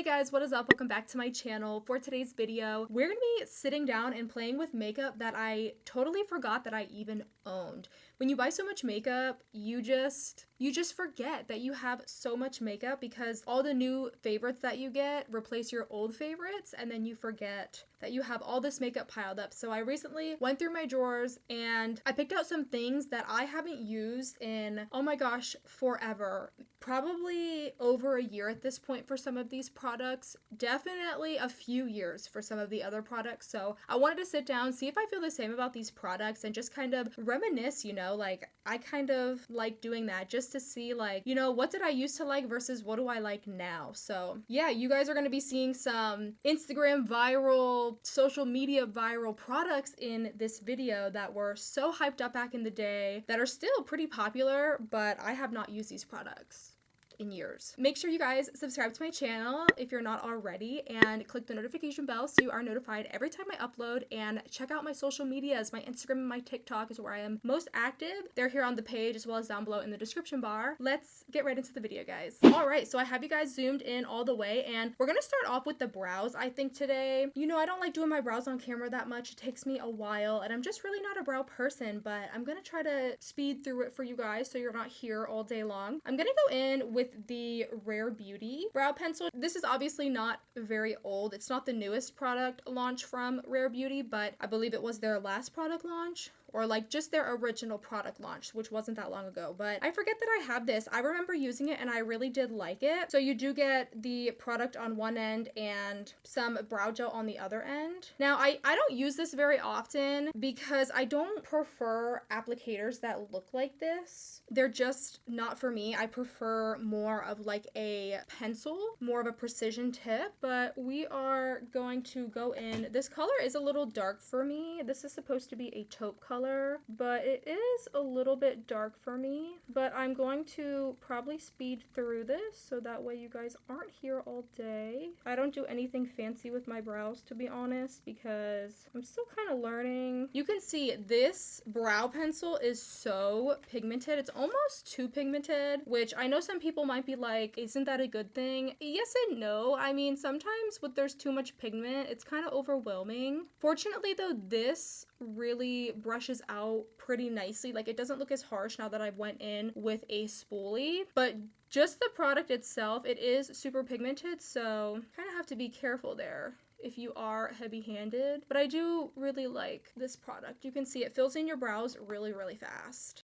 guys, what is up? Welcome back to my channel. For today's video, we're gonna be sitting down and playing with makeup that I totally forgot that I even owned. When you buy so much makeup, you just forget that you have so much makeup because all the new favorites that you get replace your old favorites, and then you forget that you have all this makeup piled up. So I recently went through my drawers and I picked out some things that I haven't used in, oh my gosh, forever. Probably over a year at this point for some of these products, definitely a few years for some of the other products. So I wanted to sit down, see if I feel the same about these products and just kind of reminisce, like I kind of like doing that just to see what did I used to like versus what do I like now. So yeah, you guys are going to be seeing some Instagram viral, social media viral products in this video that were so hyped up back in the day that are still pretty popular, but I have not used these products in years. Make sure you guys subscribe to my channel if you're not already and click the notification bell so you are notified every time I upload, and check out my social medias. My Instagram and my TikTok is where I am most active. They're here on the page as well as down below in the description bar. Let's get right into the video, guys. Alright, so I have you guys zoomed in all the way and we're gonna start off with the brows. I think today, I don't like doing my brows on camera that much. It takes me a while and I'm just really not a brow person, but I'm gonna try to speed through it for you guys so you're not here all day long. I'm gonna go in with the Rare Beauty brow pencil. This is obviously not very old. It's not the newest product launch from Rare Beauty, but I believe it was their last product launch, or just their original product launch, which wasn't that long ago. But I forget that I have this. I remember using it and I really did like it. So you do get the product on one end and some brow gel on the other end. Now, I don't use this very often because I don't prefer applicators that look like this. They're just not for me. I prefer more of a pencil, more of a precision tip, but we are going to go in. This color is a little dark for me. This is supposed to be a taupe color, but it is a little bit dark for me. But I'm going to probably speed through this so that way you guys aren't here all day. I don't do anything fancy with my brows, to be honest, because I'm still kind of learning. You can see this brow pencil is so pigmented. It's almost too pigmented, which I know some people might be like, isn't that a good thing? Yes and no. I mean, sometimes when there's too much pigment, it's kind of overwhelming. Fortunately though, this really brushes out pretty nicely. It doesn't look as harsh now that I went in with a spoolie, but just the product itself, it is super pigmented, so kind of have to be careful there if you are heavy-handed. But I do really like this product. You can see it fills in your brows really, really fast.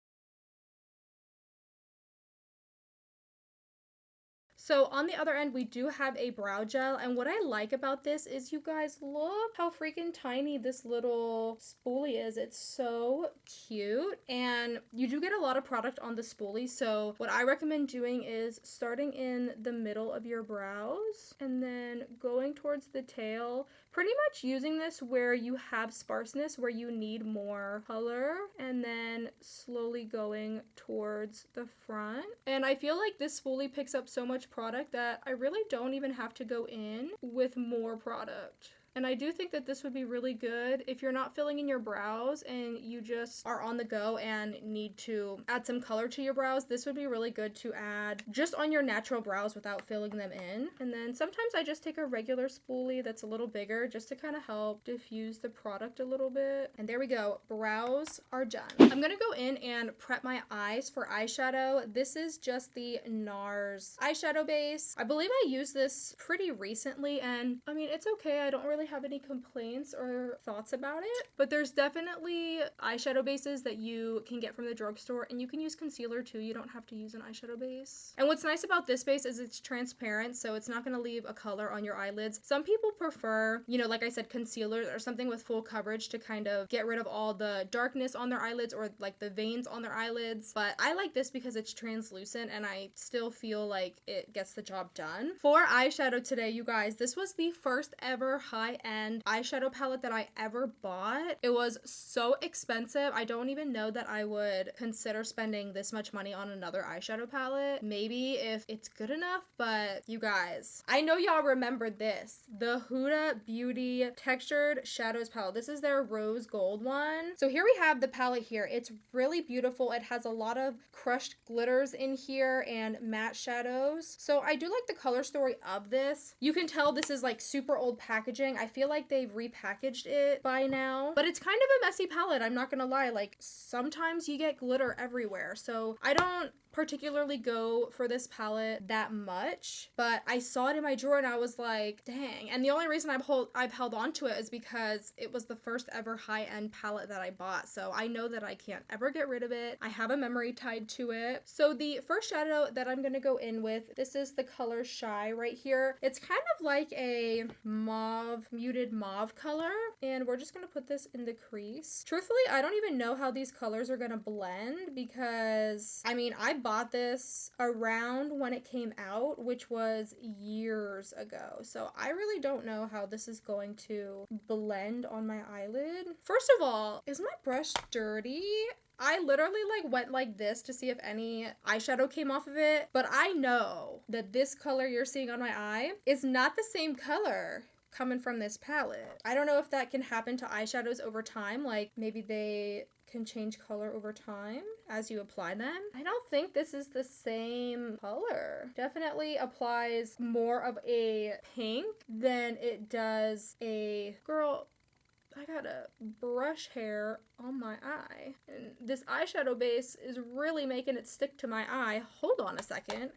So on the other end, we do have a brow gel, and what I like about this is, you guys, look how freaking tiny this little spoolie is. It's so cute, and you do get a lot of product on the spoolie, so what I recommend doing is starting in the middle of your brows and then going towards the tail, pretty much using this where you have sparseness, where you need more color, and then slowly going towards the front. And I feel like this spoolie picks up so much product that I really don't even have to go in with more product. And I do think that this would be really good if you're not filling in your brows and you just are on the go and need to add some color to your brows. This would be really good to add just on your natural brows without filling them in. And then sometimes I just take a regular spoolie that's a little bigger just to kind of help diffuse the product a little bit. And there we go. Brows are done. I'm gonna go in and prep my eyes for eyeshadow. This is just the NARS eyeshadow base. I believe I used this pretty recently, and I mean, it's okay. I don't really have any complaints or thoughts about it, but there's definitely eyeshadow bases that you can get from the drugstore, and you can use concealer too. You don't have to use an eyeshadow base. And what's nice about this base is it's transparent, so it's not going to leave a color on your eyelids. Some people prefer, like I said, concealer or something with full coverage to kind of get rid of all the darkness on their eyelids or the veins on their eyelids, but I like this because it's translucent and I still feel like it gets the job done. For eyeshadow today, you guys, this was the first ever high high-end eyeshadow palette that I ever bought. It was so expensive. I don't even know that I would consider spending this much money on another eyeshadow palette. Maybe if it's good enough, but you guys, I know y'all remember this. The Huda Beauty Textured Shadows palette. This is their rose gold one. So here we have the palette here. It's really beautiful. It has a lot of crushed glitters in here and matte shadows. So I do like the color story of this. You can tell this is like super old packaging. I feel like they've repackaged it by now, but it's kind of a messy palette. I'm not gonna lie. Like sometimes you get glitter everywhere. So I don't particularly go for this palette that much, but I saw it in my drawer and I was like, dang. And the only reason I've held on to it is because it was the first ever high-end palette that I bought. So I know that I can't ever get rid of it. I have a memory tied to it. So the first shadow that I'm gonna go in with, this is the color Shy right here. It's kind of like a mauve, muted mauve color. And we're just gonna put this in the crease. Truthfully, I don't even know how these colors are gonna blend because, I mean, I bought this around when it came out, which was years ago. So I really don't know how this is going to blend on my eyelid. First of all, is my brush dirty? I literally like went like this to see if any eyeshadow came off of it, but I know that this color you're seeing on my eye is not the same color coming from this palette. I don't know if that can happen to eyeshadows over time, like maybe they can change color over time as you apply them. I don't think this is the same color. Definitely applies more of a pink than it does a girl. I got a brush hair on my eye. And this eyeshadow base is really making it stick to my eye. Hold on a second.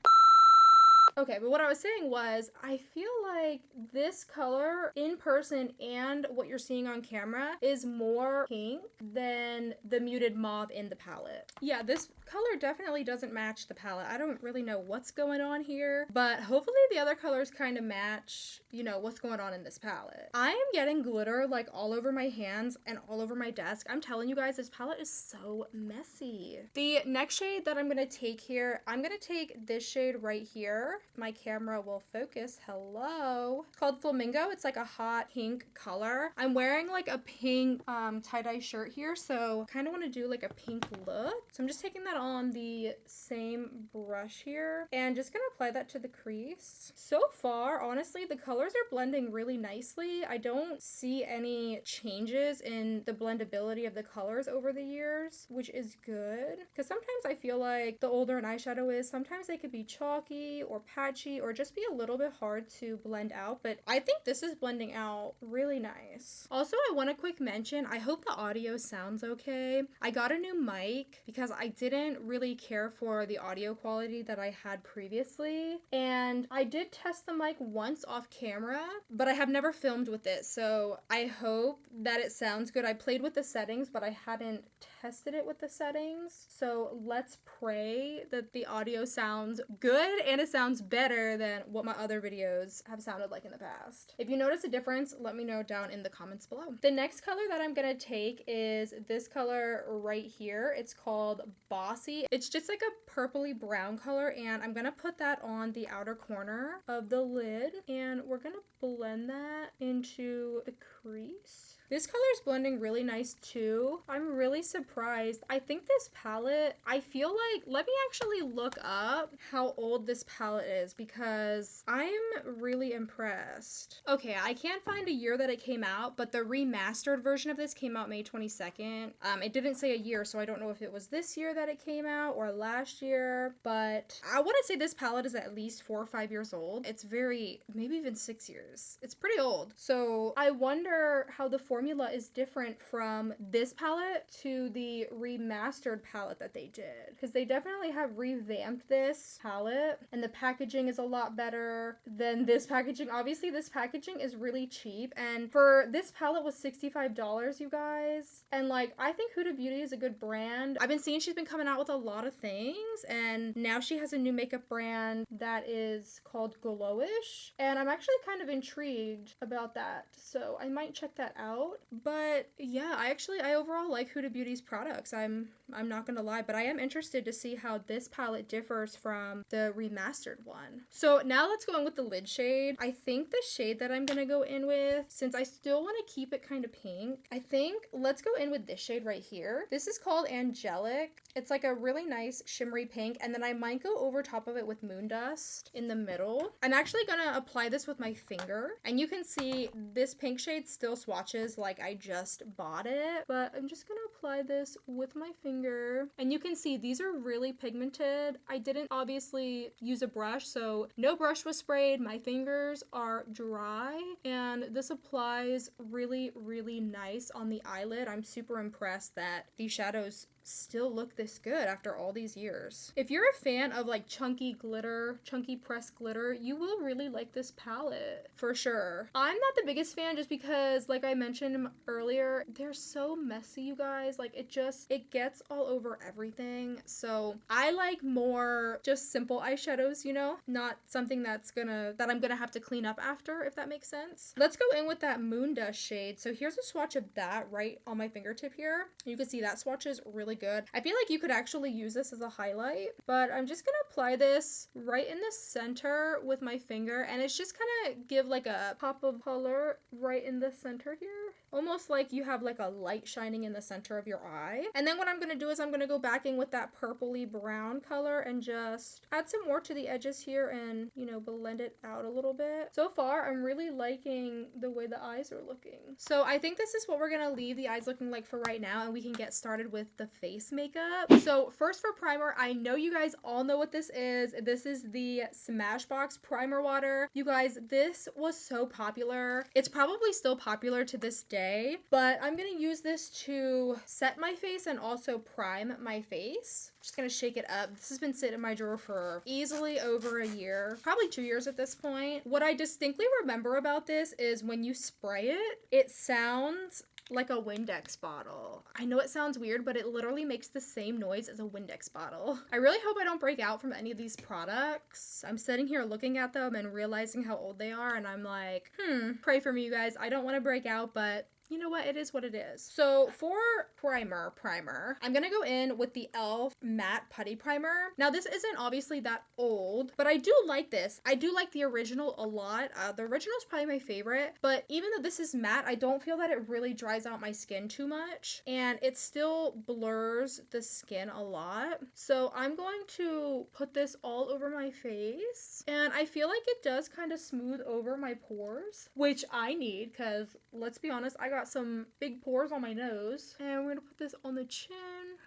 Okay, but what I was saying was, I feel like this color in person and what you're seeing on camera is more pink than the muted mauve in the palette. Yeah, this color definitely doesn't match the palette. I don't really know what's going on here, but hopefully the other colors kind of match, you know, what's going on in this palette. I am getting glitter like all over my hands and all over my desk. I'm telling you guys, this palette is so messy. The next shade that I'm gonna take here, I'm gonna take this shade right here. My camera will focus. Hello. It's called Flamingo. It's like a hot pink color. I'm wearing like a pink tie-dye shirt here, so I kind of want to do like a pink look. So I'm just taking that on the same brush here and just gonna apply that to the crease. So far, honestly, the colors are blending really nicely. I don't see any changes in the blendability of the colors over the years, which is good, because sometimes I feel like the older an eyeshadow is, sometimes they could be chalky or patchy or just be a little bit hard to blend out, but I think this is blending out really nice. Also, I want to quick mention, I hope the audio sounds okay. I got a new mic because I didn't really care for the audio quality that I had previously, and I did test the mic once off camera, but I have never filmed with it, so I hope that it sounds good. I played with the settings, but I hadn't tested it with the settings, so let's pray that the audio sounds good and it sounds better than what my other videos have sounded like in the past. If you notice a difference, let me know down in the comments below. The next color that I'm gonna take is this color right here. It's called Bossy. It's just like a purpley brown color, and I'm gonna put that on the outer corner of the lid, and we're gonna blend that into the crease. This color is blending really nice too. I'm really surprised. I think this palette, I feel like, let me actually look up how old this palette is because I'm really impressed. Okay, I can't find a year that it came out, but the remastered version of this came out May 22nd. It didn't say a year, so I don't know if it was this year that it came out or last year, but I want to say this palette is at least 4 or 5 years old. It's maybe even 6 years. It's pretty old. So I wonder how the formula is different from this palette to the remastered palette that they did, because they definitely have revamped this palette and the packaging is a lot better than this packaging. Obviously this packaging is really cheap, and for this palette was $65, you guys, and like I think Huda Beauty is a good brand. I've been seeing she's been coming out with a lot of things, and now she has a new makeup brand that is called Glowish, and I'm actually kind of intrigued about that, so I might check that out. out. But yeah, I overall like Huda Beauty's products. I'm not gonna lie, but I am interested to see how this palette differs from the remastered one. So now let's go in with the lid shade. I think the shade that I'm gonna go in with, since I still want to keep it kind of pink, I think let's go in with this shade right here. This is called Angelic. It's like a really nice shimmery pink, and then I might go over top of it with Moon Dust in the middle. I'm actually gonna apply this with my finger, and you can see this pink shade still swatches like I just bought it, but I'm just gonna apply this with my finger, and you can see these are really pigmented. I didn't obviously use a brush, so no brush was sprayed. My fingers are dry, and this applies really, really nice on the eyelid. I'm super impressed that these shadows still look this good after all these years. If you're a fan of like chunky glitter, chunky pressed glitter, you will really like this palette for sure. I'm not the biggest fan just because, like I mentioned earlier, they're so messy, you guys. Like it gets all over everything. So I like more just simple eyeshadows, you know, not something that I'm gonna have to clean up after, if that makes sense. Let's go in with that Moon Dust shade. So here's a swatch of that right on my fingertip here. You can see that swatch is really good. I feel like you could actually use this as a highlight, but I'm just gonna apply this right in the center with my finger, and it's just kind of give like a pop of color right in the center here. Almost like you have like a light shining in the center of your eye. And then what I'm gonna do is I'm gonna go back in with that purpley brown color and just add some more to the edges here and, you know, blend it out a little bit. So far, I'm really liking the way the eyes are looking. So I think this is what we're gonna leave the eyes looking like for right now, and we can get started with the face makeup. So first for primer, I know you guys all know what this is. This is the Smashbox primer water. You guys, this was so popular. It's probably still popular to this day, but I'm gonna use this to set my face and also prime my face. Just gonna shake it up. This has been sitting in my drawer for easily over a year, probably 2 years at this point. What I distinctly remember about this is when you spray it, it sounds like a Windex bottle. I know it sounds weird, but it literally makes the same noise as a Windex bottle. I really hope I don't break out from any of these products. I'm sitting here looking at them and realizing how old they are, and I'm like, pray for me, you guys. I don't want to break out, but you know what? It is what it is. So for primer, I'm gonna go in with the e.l.f. matte putty primer. Now this isn't obviously that old, but I do like this. I do like the original a lot. The original is probably my favorite, but even though this is matte, I don't feel that it really dries out my skin too much, and it still blurs the skin a lot. So I'm going to put this all over my face, and I feel like it does kind of smooth over my pores, which I need, because let's be honest, I got some big pores on my nose, and we're gonna put this on the chin.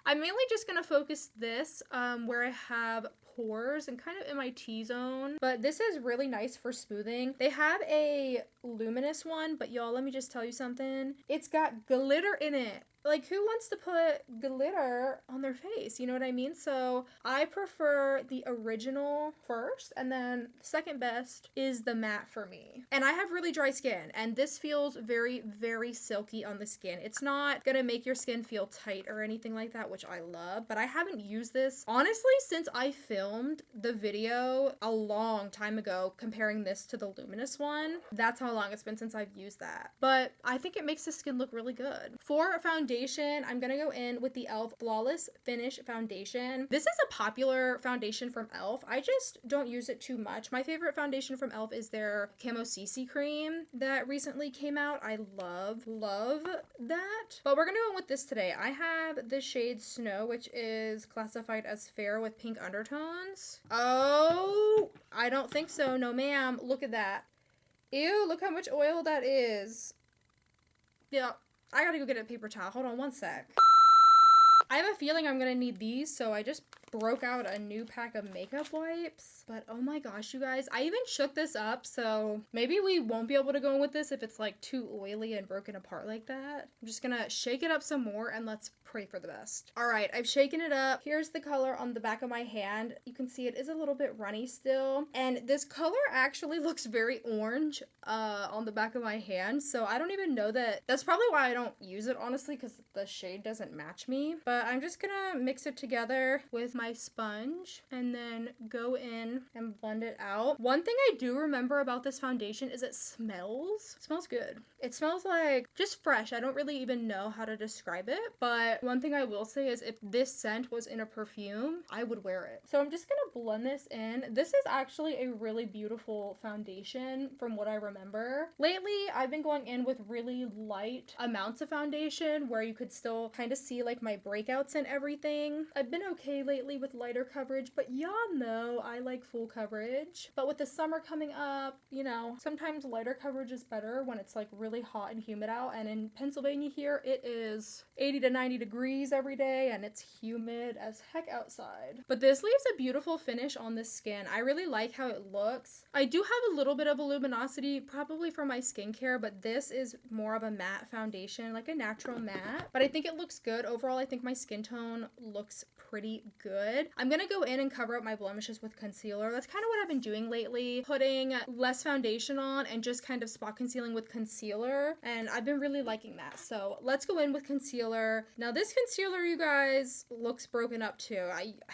I'm mainly just gonna focus this where I have pores and kind of in my T-zone, but this is really nice for smoothing. They have a luminous one, but y'all, let me just tell you something. It's got glitter in it. Like, who wants to put glitter on their face? You know what I mean? So I prefer the original first, and then second best is the matte for me. And I have really dry skin, and this feels very, very silky on the skin. It's not gonna make your skin feel tight or anything like that, which I love, but I haven't used this, honestly, since I filmed the video a long time ago comparing this to the luminous one. That's how long it's been since I've used that. But I think it makes the skin look really good. For foundation, I'm gonna go in with the e.l.f. Flawless Finish Foundation. This is a popular foundation from e.l.f. I just don't use it too much. My favorite foundation from e.l.f. is their Camo CC cream that recently came out. I love that. But we're gonna go in with this today. I have the shade Snow, which is classified as fair with pink undertones. Oh, I don't think so. No, ma'am. Look at that. Ew, look how much oil that is. Yeah. I gotta go get a paper towel. Hold on one sec. I have a feeling I'm gonna need these, so I just broke out a new pack of makeup wipes. But oh my gosh, you guys, I even shook this up, so maybe we won't be able to go in with this if it's like too oily and broken apart like that. I'm just gonna shake it up some more, and let's pray for the best. All right, I've shaken it up. Here's the color on the back of my hand. You can see it is a little bit runny still, and this color actually looks very orange on the back of my hand, so I don't even know that. That's probably why I don't use it, honestly, because the shade doesn't match me. But I'm just gonna mix it together with my sponge and then go in and blend it out. One thing I do remember about this foundation is it smells. It smells good. It smells like just fresh. I don't really even know how to describe it, but one thing I will say is if this scent was in a perfume, I would wear it. So I'm just gonna blend this in. This is actually a really beautiful foundation from what I remember. Lately, I've been going in with really light amounts of foundation where you could still kind of see like my breakouts and everything. I've been okay lately with lighter coverage, but y'all know I like full coverage. But with the summer coming up, you know, sometimes lighter coverage is better when it's like really hot and humid out. And in Pennsylvania here, it is 80 to 90 degrees every day and it's humid as heck outside. But this leaves a beautiful finish on the skin. I really like how it looks. I do have a little bit of a luminosity probably for my skincare, but this is more of a matte foundation, like a natural matte. But I think it looks good. Overall, I think my skin tone looks pretty good. I'm gonna go in and cover up my blemishes with concealer. That's kind of what I've been doing lately, putting less foundation on and just kind of spot concealing with concealer, and I've been really liking that. So let's go in with concealer. Now this concealer, you guys, looks broken up too.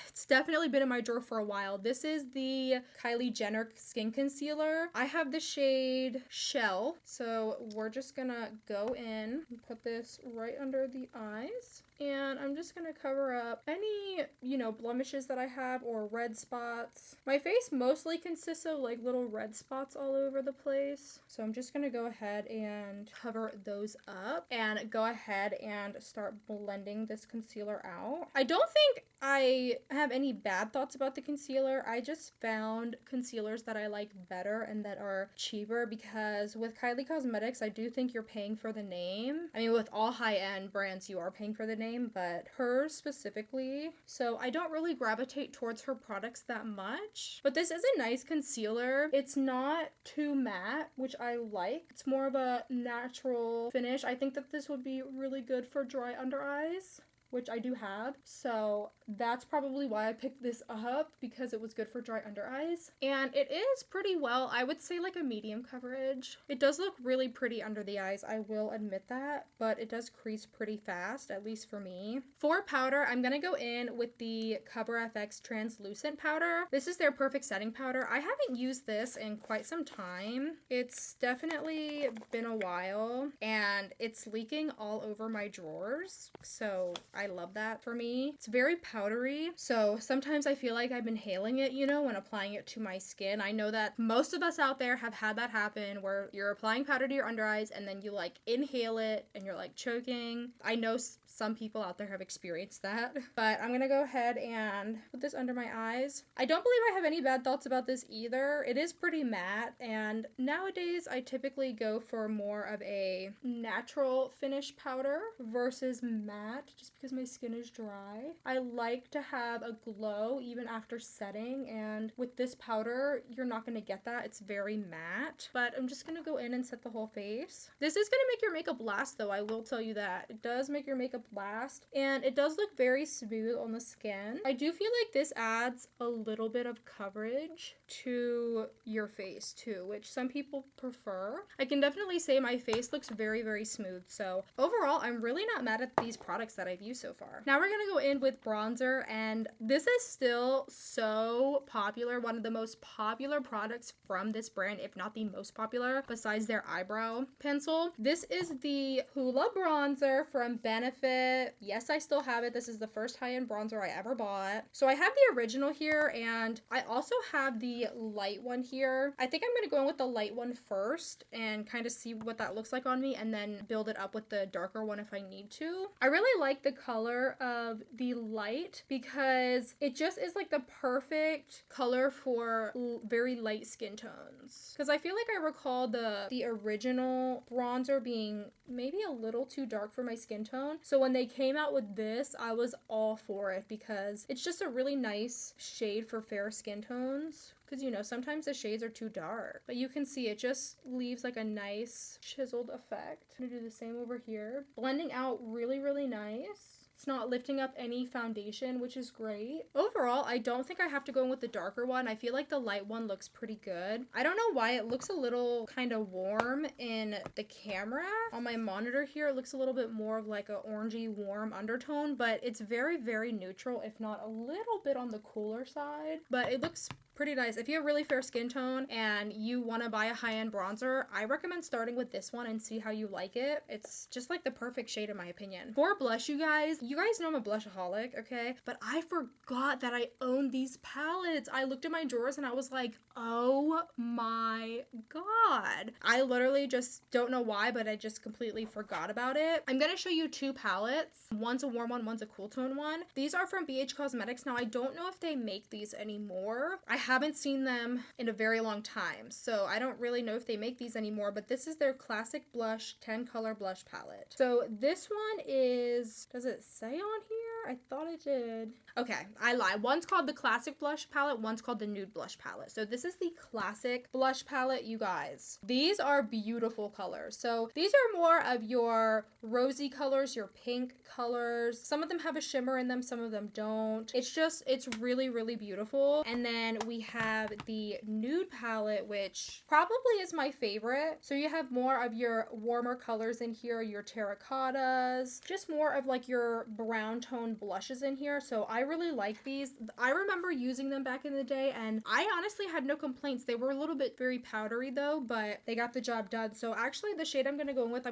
It's definitely been in my drawer for a while. This is the Kylie Jenner Skin Concealer. I have the shade Shell, so we're just gonna go in and put this right under the eyes. And I'm just gonna cover up any, you know, blemishes that I have or red spots. My face mostly consists of like little red spots all over the place. So I'm just gonna go ahead and cover those up and go ahead and start blending this concealer out. I don't think I have any bad thoughts about the concealer. I just found concealers that I like better and that are cheaper, because with Kylie Cosmetics, I do think you're paying for the name. I mean, with all high-end brands, you are paying for the name, but hers specifically. So I don't really gravitate towards her products that much. But this is a nice concealer. It's not too matte, which I like. It's more of a natural finish. I think that this would be really good for dry under eyes, which I do have. So that's probably why I picked this up, because it was good for dry under eyes. And it is pretty well, I would say like a medium coverage. It does look really pretty under the eyes, I will admit that, but it does crease pretty fast, at least for me. For powder, I'm gonna go in with the Cover FX Translucent Powder. This is their perfect setting powder. I haven't used this in quite some time. It's definitely been a while, and it's leaking all over my drawers, so I love that for me. It's very powdery, so sometimes I feel like I'm inhaling it, you know, when applying it to my skin. I know that most of us out there have had that happen, where you're applying powder to your under eyes and then you like inhale it and you're like choking. I know some people out there have experienced that, but I'm gonna go ahead and put this under my eyes. I don't believe I have any bad thoughts about this either. It is pretty matte, and nowadays I typically go for more of a natural finish powder versus matte, just because my skin is dry. I like to have a glow even after setting, and with this powder, you're not gonna get that. It's very matte, but I'm just gonna go in and set the whole face. This is gonna make your makeup last though, I will tell you that. It does make your makeup last, and it does look very smooth on the skin. I do feel like this adds a little bit of coverage to your face too, which some people prefer. I can definitely say my face looks very, very smooth, so overall, I'm really not mad at these products that I've used so far. Now we're gonna go in with bronzer, and this is still so popular, one of the most popular products from this brand, if not the most popular, besides their eyebrow pencil. This is the Hoola bronzer from Benefit. Yes, I still have it. This is the first high-end bronzer I ever bought. So I have the original here, and I also have the light one here. I think I'm gonna go in with the light one first and kind of see what that looks like on me, and then build it up with the darker one if I need to. I really like the color of the light because it just is like the perfect color for very light skin tones. Because I feel like I recall the original bronzer being maybe a little too dark for my skin tone. So when they came out with this, I was all for it because it's just a really nice shade for fair skin tones. Because, you know, sometimes the shades are too dark. But you can see it just leaves like a nice chiseled effect. I'm going to do the same over here. Blending out really, really nice. It's not lifting up any foundation, which is great. Overall, I don't think I have to go in with the darker one. I feel like the light one looks pretty good. I don't know why it looks a little kind of warm in the camera. On my monitor here, it looks a little bit more of like a orangey warm undertone, but it's very, very neutral, if not a little bit on the cooler side. But it looks pretty nice. If you have really fair skin tone and you want to buy a high-end bronzer, I recommend starting with this one and see how you like it. It's just like the perfect shade in my opinion. For blush, you guys know I'm a blushaholic, okay? But I forgot that I own these palettes. I looked at my drawers and I was like, oh my god. I literally just don't know why, but I just completely forgot about it. I'm gonna show you two palettes. One's a warm one, one's a cool tone one. These are from BH Cosmetics. Now, I don't know if they make these anymore. I haven't seen them in a very long time, so I don't really know if they make these anymore, but this is their classic blush 10 color blush palette. So this one is, does it say on here? I thought it did. Okay, I lied. One's called the classic blush palette, one's called the nude blush palette. So this is the classic blush palette, you guys. These are beautiful colors. So these are more of your rosy colors, your pink colors. Some of them have a shimmer in them, some of them don't. It's really, really beautiful. And then we have the nude palette, which probably is my favorite. So you have more of your warmer colors in here, your terracottas, just more of like your brown tone blushes in here. So I really like these. I remember using them back in the day and I honestly had no complaints. They were a little bit very powdery though, but they got the job done. So actually the shade I'm gonna go in with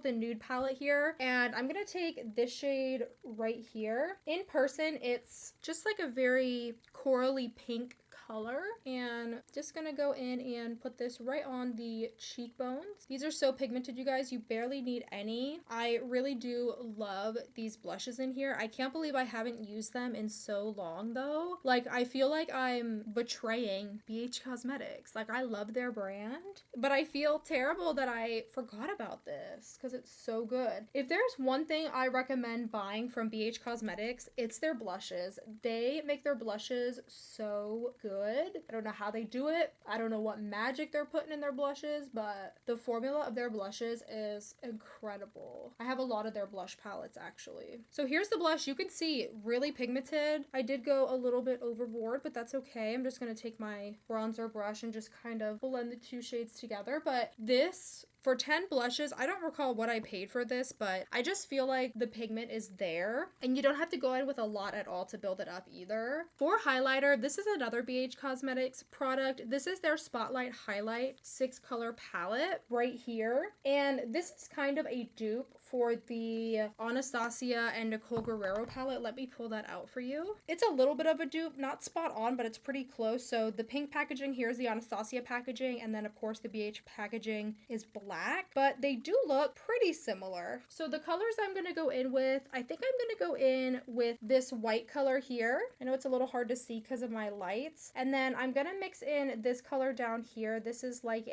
the nude palette here, and I'm gonna take this shade right here. In person, it's just like a very corally pink color, and just gonna go in and put this right on the cheekbones. These are so pigmented, you guys. You barely need any. I really do love these blushes in here. I can't believe I haven't used them in so long though. Like, I feel like I'm betraying BH Cosmetics. Like, I love their brand, but I feel terrible that I forgot about this because it's so good. If there's one thing I recommend buying from BH Cosmetics, it's their blushes. They make their blushes so good. I don't know how they do it. I don't know what magic they're putting in their blushes, but the formula of their blushes is incredible. I have a lot of their blush palettes actually. So here's the blush. You can see really pigmented. I did go a little bit overboard, but that's okay. I'm just going to take my bronzer brush and just kind of blend the two shades together. But this, for 10 blushes, I don't recall what I paid for this, but I just feel like the pigment is there and you don't have to go in with a lot at all to build it up either. For highlighter, this is another BH Cosmetics product. This is their Spotlight Highlight 6 color palette right here. And this is kind of a dupe for the Anastasia and Nicole Guerrero palette. Let me pull that out for you. It's a little bit of a dupe, not spot on, but it's pretty close. So the pink packaging here is the Anastasia packaging, and then of course the BH packaging is black, but they do look pretty similar. So the colors I'm going to go in with, I think I'm going to go in with this white color here. I know it's a little hard to see because of my lights. And then I'm going to mix in this color down here. This is like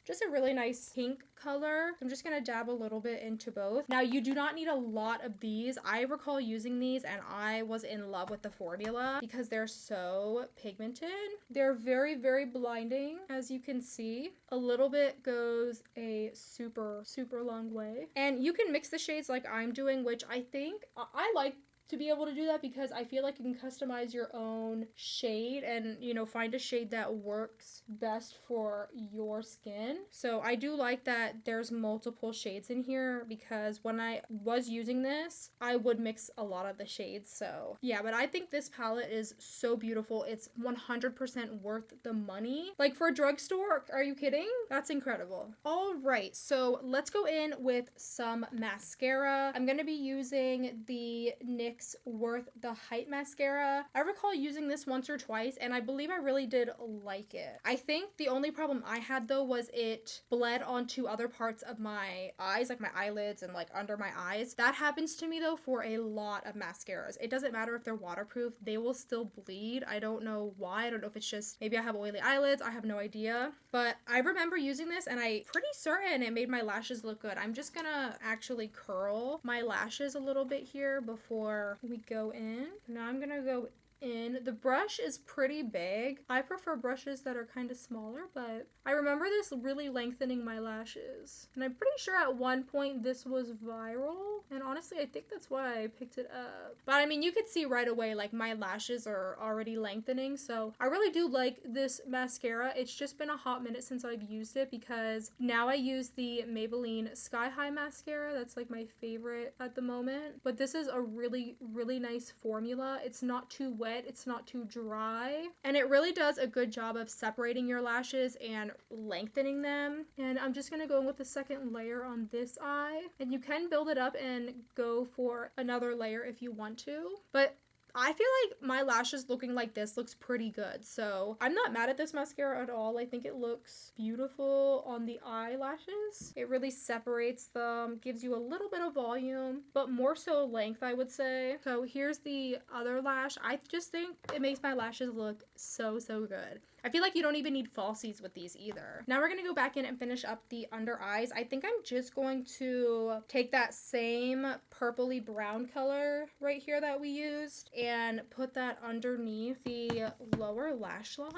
just a really nice pink color. I'm just going to dab a little bit into both. Now, you do not need a lot of these. I recall using these and I was in love with the formula because they're so pigmented. They're very, very blinding, as you can see. A little bit goes a super, super long way. And you can mix the shades like I'm doing, which I think I like to be able to do that because I feel like you can customize your own shade and, you know, find a shade that works best for your skin. So I do like that there's multiple shades in here because when I was using this, I would mix a lot of the shades. So yeah, but I think this palette is so beautiful. It's 100% worth the money. Like, for a drugstore, are you kidding? That's incredible. All right, so let's go in with some mascara. I'm gonna be using the NYX Worth the Hype mascara. I recall using this once or twice and I believe I really did like it. I think the only problem I had though was it bled onto other parts of my eyes, like my eyelids and like under my eyes. That happens to me though for a lot of mascaras. It doesn't matter if they're waterproof, they will still bleed. I don't know why. I don't know if it's just maybe I have oily eyelids. I have no idea. But I remember using this and I'm pretty certain it made my lashes look good. I'm just gonna actually curl my lashes a little bit here before we go in. Now I'm gonna go in. The brush is pretty big. I prefer brushes that are kind of smaller, but I remember this really lengthening my lashes. And I'm pretty sure at one point this was viral. And honestly, I think that's why I picked it up. But I mean, you could see right away, like my lashes are already lengthening. So I really do like this mascara. It's just been a hot minute since I've used it because now I use the Maybelline Sky High mascara. That's like my favorite at the moment. But this is a really, really nice formula. It's not too wet. It's not too dry. And it really does a good job of separating your lashes and lengthening them. And I'm just going to go in with the second layer on this eye. And you can build it up and go for another layer if you want to. But I feel like my lashes looking like this looks pretty good. So I'm not mad at this mascara at all. I think it looks beautiful on the eyelashes. It really separates them, gives you a little bit of volume, but more so length, I would say. So here's the other lash. I just think it makes my lashes look so, so good. I feel like you don't even need falsies with these either. Now we're going to go back in and finish up the under eyes. I think I'm just going to take that same purpley brown color right here that we used and put that underneath the lower lash line.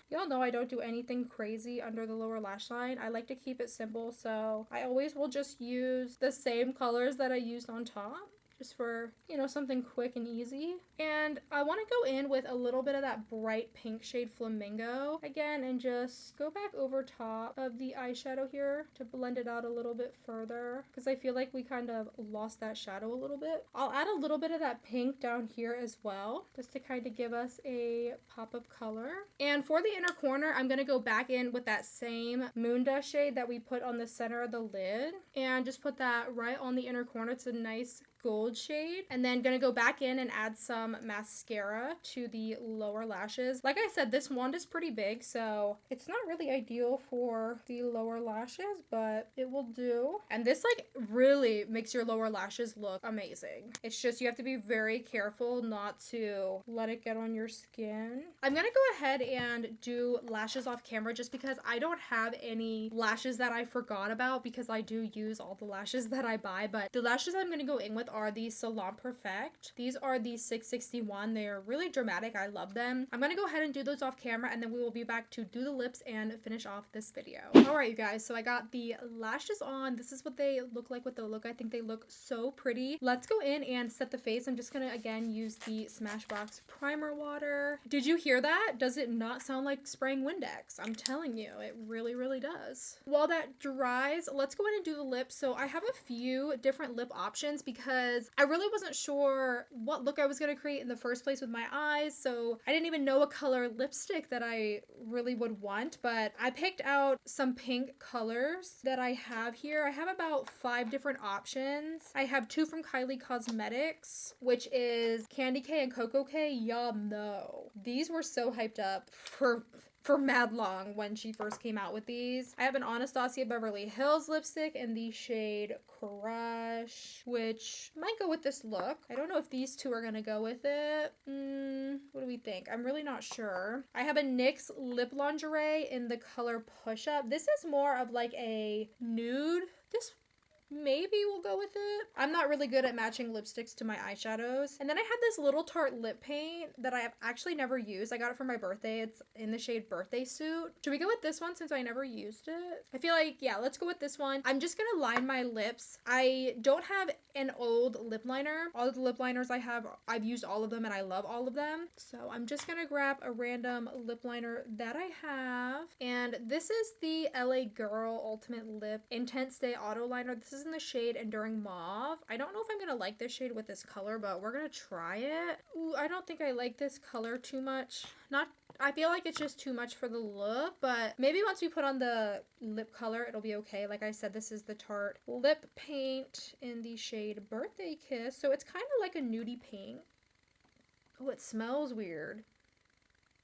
Y'all know I don't do anything crazy under the lower lash line. I like to keep it simple, so I always will just use the same colors that I used on top. Just for, you know, something quick and easy. And I want to go in with a little bit of that bright pink shade Flamingo again and just go back over top of the eyeshadow here to blend it out a little bit further because I feel like we kind of lost that shadow a little bit. I'll add a little bit of that pink down here as well just to kind of give us a pop of color. And for the inner corner, I'm going to go back in with that same Moon Dust shade that we put on the center of the lid and just put that right on the inner corner. It's a nice gold shade, and then gonna go back in and add some mascara to the lower lashes. Like I said, this wand is pretty big, so it's not really ideal for the lower lashes, but it will do. And this like really makes your lower lashes look amazing. It's just you have to be very careful not to let it get on your skin. I'm gonna go ahead and do lashes off camera just because I don't have any lashes that I forgot about because I do use all the lashes that I buy, but the lashes I'm gonna go in with are the Salon Perfect. These are the 661. They are really dramatic. I love them. I'm gonna go ahead and do those off camera and then we will be back to do the lips and finish off this video. Alright you guys, so I got the lashes on. This is what they look like with the look. I think they look so pretty. Let's go in and set the face. I'm just gonna again use the Smashbox primer water. Did you hear that? Does it not sound like spraying Windex? I'm telling you, it really, really does. While that dries, let's go in and do the lips. So I have a few different lip options because I really wasn't sure what look I was going to create in the first place with my eyes, so I didn't even know what color lipstick that I really would want, but I picked out some pink colors that I have here. I have about 5 different options. I have 2 from Kylie Cosmetics, which is Candy K and Coco K. Y'all know. These were so hyped up for mad long when she first came out with these. I have an Anastasia Beverly Hills lipstick in the shade Crush, which might go with this look. I don't know if these two are gonna go with it. What do we think? I'm really not sure. I have a NYX lip lingerie in the color Push Up. This is more of like a nude. This maybe we'll go with it. I'm not really good at matching lipsticks to my eyeshadows. And then I had this little Tarte lip paint that I have actually never used. I got it for my birthday. It's in the shade Birthday Suit. Should we go with this one since I never used it? I feel like, yeah, let's go with this one. I'm just gonna line my lips. I don't have an old lip liner. All of the lip liners I have, I've used all of them and I love all of them. So I'm just gonna grab a random lip liner that I have. And this is the LA Girl Ultimate Lip Intense Day Auto Liner. This is in the shade Enduring Mauve. I don't know if I'm gonna like this shade with this color, but we're gonna try it. Ooh, I don't think I like this color too much. I feel like it's just too much for the look, but maybe once we put on the lip color, it'll be okay. Like I said, this is the Tarte lip paint in the shade Birthday Kiss. So it's kind of like a nudie pink. Oh, it smells weird.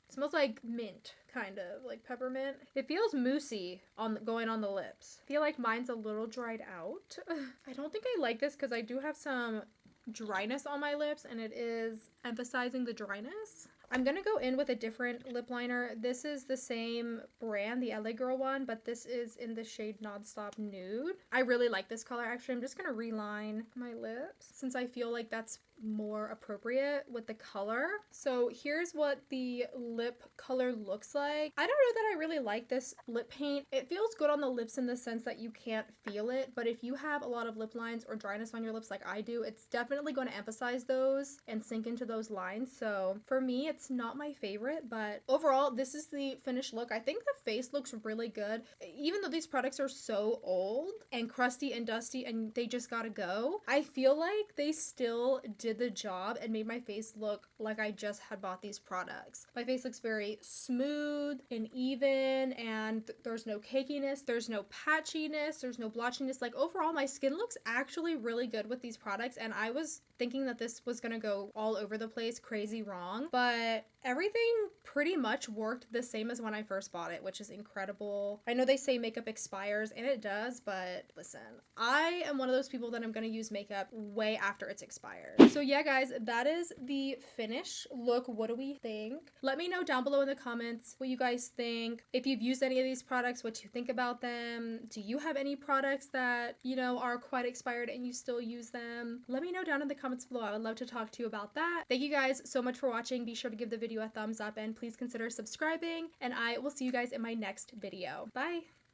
It smells like mint, kind of like peppermint. It feels moussey going on the lips. I feel like mine's a little dried out. I don't think I like this because I do have some dryness on my lips and it is emphasizing the dryness. I'm gonna go in with a different lip liner. This is the same brand, the LA Girl one, but this is in the shade Nonstop Nude. I really like this color. Actually, I'm just gonna reline my lips since I feel like that's more appropriate with the color. So here's what the lip color looks like. I don't know that I really like this lip paint. It feels good on the lips in the sense that you can't feel it, but if you have a lot of lip lines or dryness on your lips like I do, it's definitely going to emphasize those and sink into those lines. So for me, it's not my favorite, but overall, this is the finished look. I think the face looks really good. Even though these products are so old and crusty and dusty and they just gotta go, I feel like they still did the job and made my face look like I just had bought these products. My face looks very smooth and even, and there's no cakiness, there's no patchiness, there's no blotchiness. Like overall, my skin looks actually really good with these products, and I was thinking that this was gonna go all over the place, crazy wrong, but everything pretty much worked the same as when I first bought it, which is incredible. I know they say makeup expires, and it does, but listen, I am one of those people that I'm gonna use makeup way after it's expired. So yeah, guys, that is the finished look. What do we think? Let me know down below in the comments what you guys think. If you've used any of these products, what you think about them. Do you have any products that, you know, are quite expired and you still use them? Let me know down in the comments below. I would love to talk to you about that. Thank you guys so much for watching. Be sure to give the video a thumbs up and please consider subscribing, and I will see you guys in my next video. Bye!